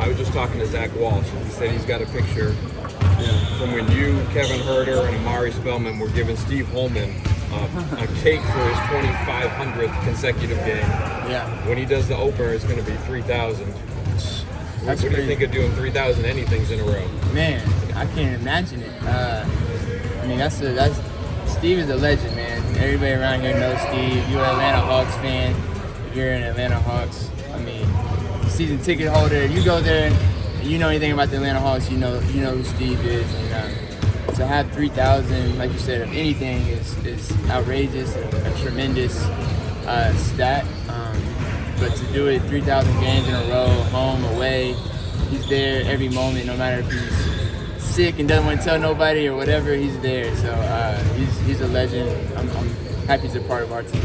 I was just talking to Zach Walsh. He said he's got a picture from when you, Kevin Herter, and Amari Spellman were giving Steve Hullman a cake for his 2,500th consecutive game. Yeah. When he does the opener, it's going to be 3,000. What do you think of doing 3,000 anythings in a row? Man, I can't imagine it. I mean, that's Steve is a legend, man. Everybody around here knows Steve. You're an Atlanta Hawks fan. If you're an Atlanta Hawks, I mean, season ticket holder. If you go there and you know anything about the Atlanta Hawks, you know who Steve is. And to have 3,000, like you said, of anything is outrageous, a tremendous stat. But to do it 3,000 games in a row, home, away, he's there every moment, no matter if he's sick and doesn't want to tell nobody or whatever, he's there. So he's a legend. I'm happy he's a part of our team.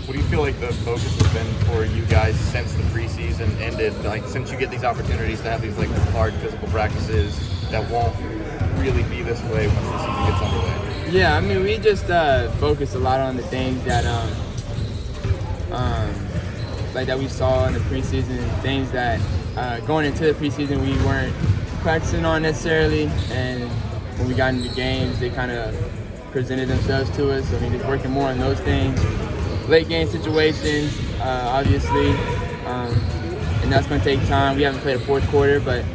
What do you feel like the focus has been for you guys since the preseason ended? Like, since you get these opportunities to have these like hard physical practices that won't really be this way once the season gets underway? Yeah, I mean, we just focus a lot on the things that like that we saw in the preseason, things that going into the preseason we weren't practicing on necessarily, and when we got into games, they kind of presented themselves to us. So I mean, just working more on those things. Late game situations, obviously, and that's going to take time. We haven't played a fourth quarter, but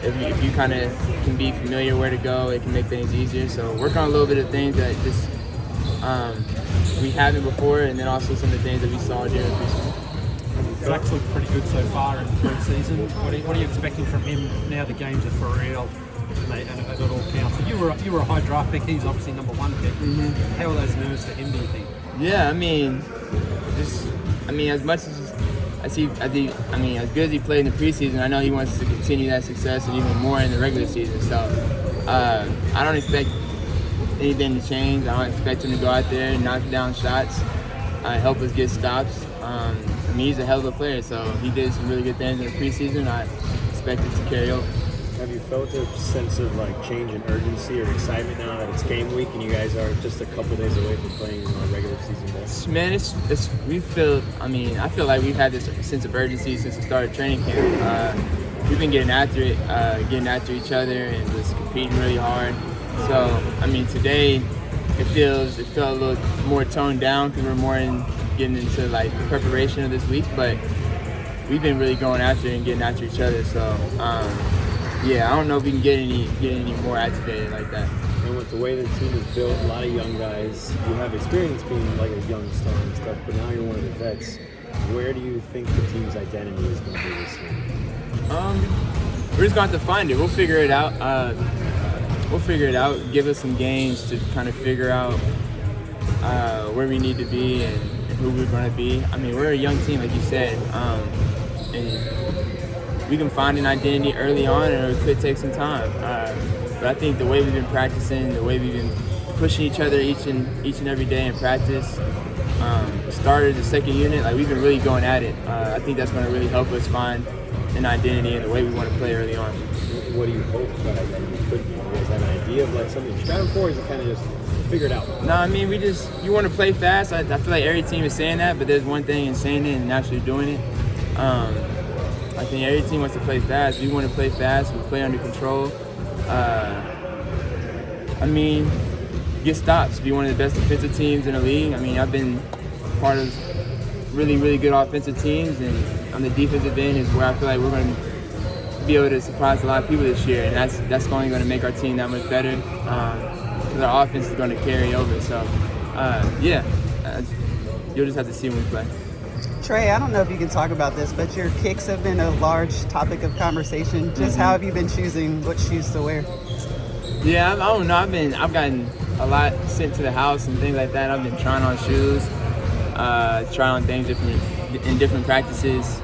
if you kind of can be familiar where to go, it can make things easier. So work on a little bit of things that just we haven't before, and then also some of the things that we saw during the preseason. Zach's looked pretty good so far in the preseason. What are you expecting from him now the games are for real and it all counts? So you were a high draft pick, he's obviously number one pick. Mm-hmm. How are those nerves for him, do you think? Yeah, I mean, as much as good as he played in the preseason, I know he wants to continue that success and even more in the regular season. So I don't expect anything to change. I don't expect him to go out there and knock down shots, help us get stops. I mean, he's a hell of a player, so he did some really good things in the preseason. I expect it to carry over. Have you felt a sense of like change in urgency or excitement now that it's game week and you guys are just a couple days away from playing on a regular season day? Man, I feel like we've had this sense of urgency since the start of training camp. We've been getting after it, getting after each other, and just competing really hard. So, I mean, today it felt a little more toned down because we're more getting into like the preparation of this week, but we've been really going after it and getting after each other. So, yeah, I don't know if we can get any more activated like that. And with the way the team is built, a lot of young guys, you have experience being like a young star and stuff, but now you're one of the vets. Where do you think the team's identity is going to be this year? We're just going to have to find it. We'll figure it out. Give us some games to kind of figure out where we need to be and who we're going to be. I mean, we're a young team, like you said, and we can find an identity early on, or it could take some time. But I think the way we've been practicing, the way we've been pushing each other each and every day in practice, starters, the second unit, like we've been really going at it. I think that's going to really help us find an identity and the way we want to play early on. What do you hope that identity could be? Is that an idea of like something you're striving for, or is it kind of just figure it out? No, I mean, you want to play fast. I feel like every team is saying that, but there's one thing in saying it and actually doing it. I think every team wants to play fast. We want to play fast. We play under control. Get stops. Be one of the best defensive teams in the league. I mean, I've been part of really, really good offensive teams, and on the defensive end is where I feel like we're going to be able to surprise a lot of people this year, and that's only going to make our team that much better because our offense is going to carry over. So, you'll just have to see when we play. Trae, I don't know if you can talk about this, but your kicks have been a large topic of conversation. Just how have you been choosing what shoes to wear? Yeah, I don't know. I've gotten a lot sent to the house and things like that. I've been trying on shoes, trying on things in different practices.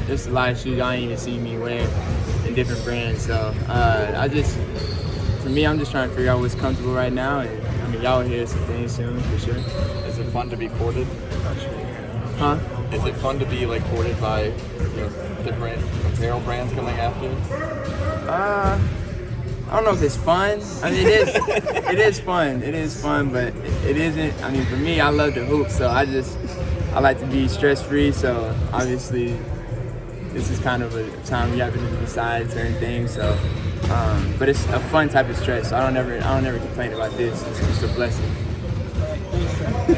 There's a lot of shoes y'all ain't even see me wear in different brands. So for me, I'm just trying to figure out what's comfortable right now. And I mean, y'all will hear some things soon for sure. Is it fun to be courted? Huh? Is it fun to be like courted by different apparel brands coming after you? I don't know if it's fun. I mean, it is fun. It is fun, but it isn't. I mean, for me, I love to hoop, so I like to be stress-free. So obviously, this is kind of a time you have to decide certain things. So, but it's a fun type of stress. So I don't ever complain about this. It's just a blessing.